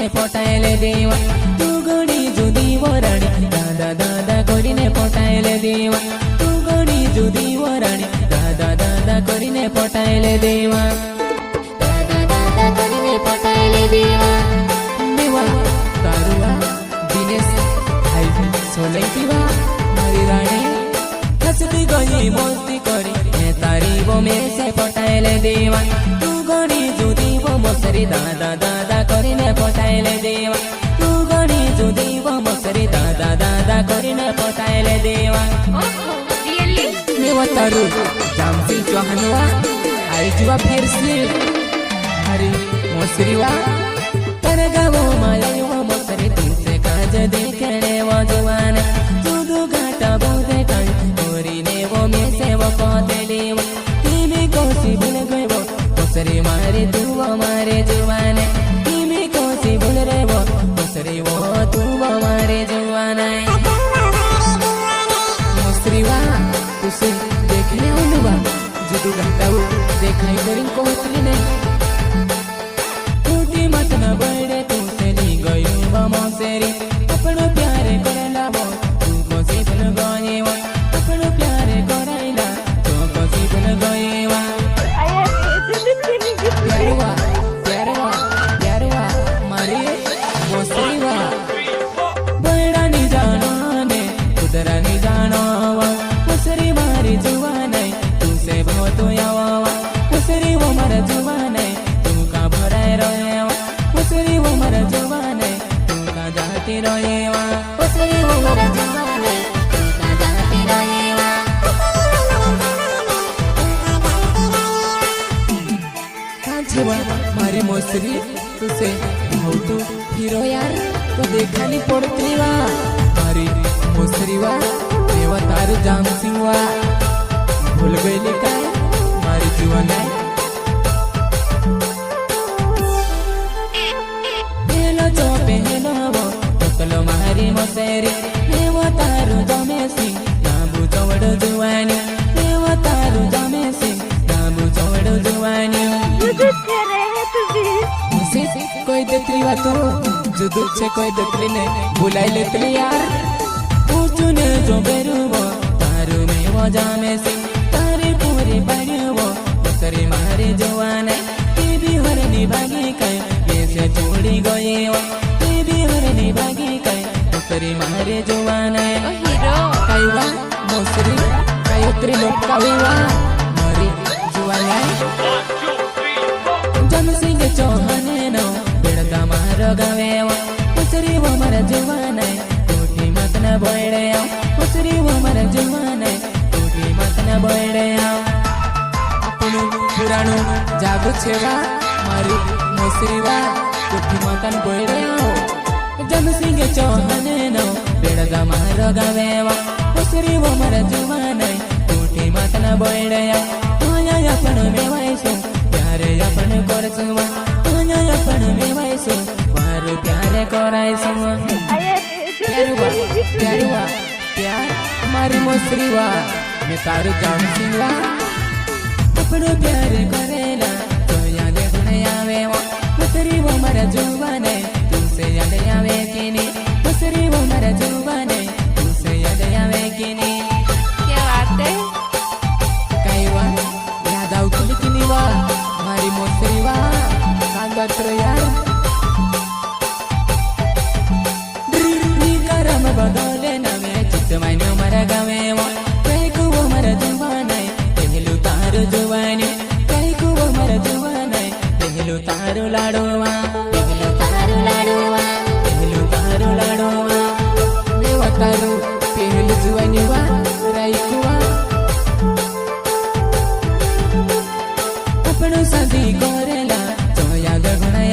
से पटाइले देवा तू गणी जुदी वराणी दादा दादा करीने पटाइले देवा तू गणी जुदी वराणी दादा दादा करीने पटाइले देवा दादा दादा करीने पटाइले देवा देवा तारुआ दिनेश भाई सोलई पीवा मारी रानी हंसती गई मस्ती करी मैं तारी वो में से पटाइले देवा तू गणी जुदी वो मसरी दादा दादा करीने पटाइले देवा तू गणी जुदी वो मसरी दादा दादा करीने पटाइले देवा रियली देवा तारू जामसिंग चौहानवा आई जुआ फिर से हरी मसरीवा तरगावो मालयो मसरी तुमसे काज देखने वो जवान जुदू घाटा बोधे कान ओरी ने वो में से वो कोतेली तीमी कोसी भूल गए वो मसरी मारे तू वो मारे जवान तीमी कोसी भूल रे वो मसरी वो तू वो मारे जवान मसरीवा तुसे देखने उनुवा जुदू घाटा वो देखाई करिन कोतली नहीं मत न बड़े तुमसे ली गई मौसेरी अपनो प्यारे करला वो तुमको सिपन गए वो अपनो प्यारे करैला तुमको सिपन गए वो प्यारवा प्यारवा प्यारवा मारे मौसेरीवा बड़ा नि जानो ने उधरा नि जानो वा मौसेरी मारी जुवान है तुमसे बहुत यावा मौसेरी वो मारा जुवान है तुमका भराए रहे मसरी वो मर जवाने तुमका जाती रहेवा मसरी वो मर जवाने तुमका जाती रहेवा कांचवा मारी मसरी तुसे बहुत हीरो यार तो देखा नहीं पड़ती वा मारी मसरी वा देवा तारू जाम सिंह वा भूल गई लिखा मारी जीवन मारी मसेरी देव तारू जमेसी नाबू चौड़ जुवानी देव तारू जमेसी नाबू चौड़ जुवानी कोई देखली वा तू जुदू छे कोई देखली ने बुलाई लेतली यार पूछू ने जो बेरुवो तारू में वो जमेसी तारी पूरी बड़ुवो मसरी मारी जुवाने तेरी हरनी भागी कई कैसे छोड़ी गई वो तेरी हरनी भागी कई मसरी मारे जुवान हीरो काईवा मसरी कायोत्री लोग कावीवा मारी जुवान जम सिंह चौहान नो बेड़ता मार गवेवा मसरी वो मर जुवान कोठी मत न बोड़े मसरी वो मर जुवान कोठी मत न बोड़े अपनु पुराणु जागु छेवा मारी मसरीवा कोठी मत न बोड़े जम सिंह चौहान नो बेड़दा मार गवेवा मसरी वो मर जुवान कोठी मत न बोड़े आया अपन में वैसो प्यारे अपन करसुवा आया अपन में वैसो वार प्यारे करायसुवा प्यारुवा प्यारुवा प्यार मारी मसरीवा मैं तारू जाम सिंहवा अपनो प्यारे करेला तो याद नहीं आवेवा मसरी वो मर जुवान तुमसे याद आवे कि नहीं मसरी वो मर जुवाने तुमसे याद आवे कि नहीं क्या बात है काईवा याद आउतली कि नहीं वा मारी मसरी वा कांगत्र यार करम बदले नवे चित मायने मर गवे वो कई को वो मर जुवाने पहलू तारू जुवाने कई को वो मर जुवाने पहलू तारू लाडोवा देवा तारू पहलू जुवानीवा राईकुवा अपनो शादी करेला तो याद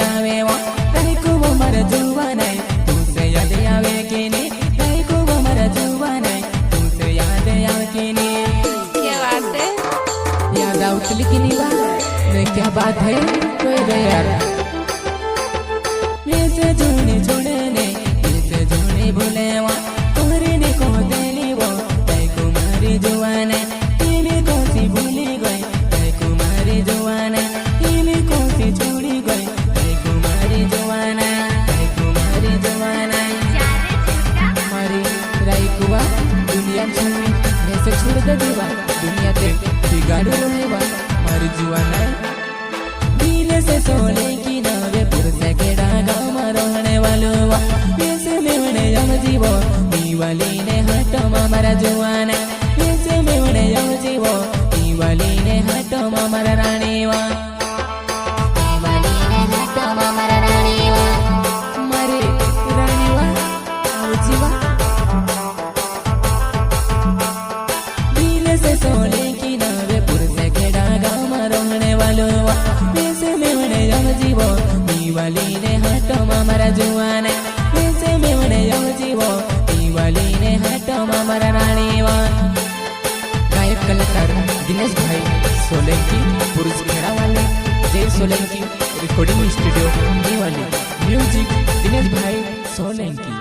आवेवा राईकु वो मर जुवाने तुमसे याद आवे कि नहीं राईकु वो मर जुवाने तुमसे याद आवे कि नहीं क्या बात है याद आउतली कि नहीं वा मैं क्या बात है कोई रे यार ऐसे जोड़े छोड़े ने ऐसे जोड़े भूले वा तुम्हारे ने को देली वो तय कुमारी जुवाने तेरी कोसी भूली गई तय कुमारी जुवाने तेरी कोसी छोड़ी गई तय कुमारी जुवाने तय जुआना दिल से सोने की नावे पुरसे केड़ा गाँव में रहने वालों ऐसे मेवने यम जीवो दीवाली ने हाटो मारा जुआना ऐसे मेवने यम जीवो दीवाली ने हाटो मारा रानीवा દિવાળીને હાટોમાં મારા રાણીવા मारे रानीवा आओ जीवा दिल से सोने की नावे पुरसे केड़ा गाँव में रहने वालों ऐसे मेवने यम जीवो दीवाली ने हाटो मारा जुआना ऐसे मेवने यम जीवो दीवाली ने हाटो मारा रानीवा गायक कलाकार दिनेश भाई सोलंकी पुरुष खेड़ा वाले जय Solanki recording studio Diwali music Dinesh भाई सोलंकी।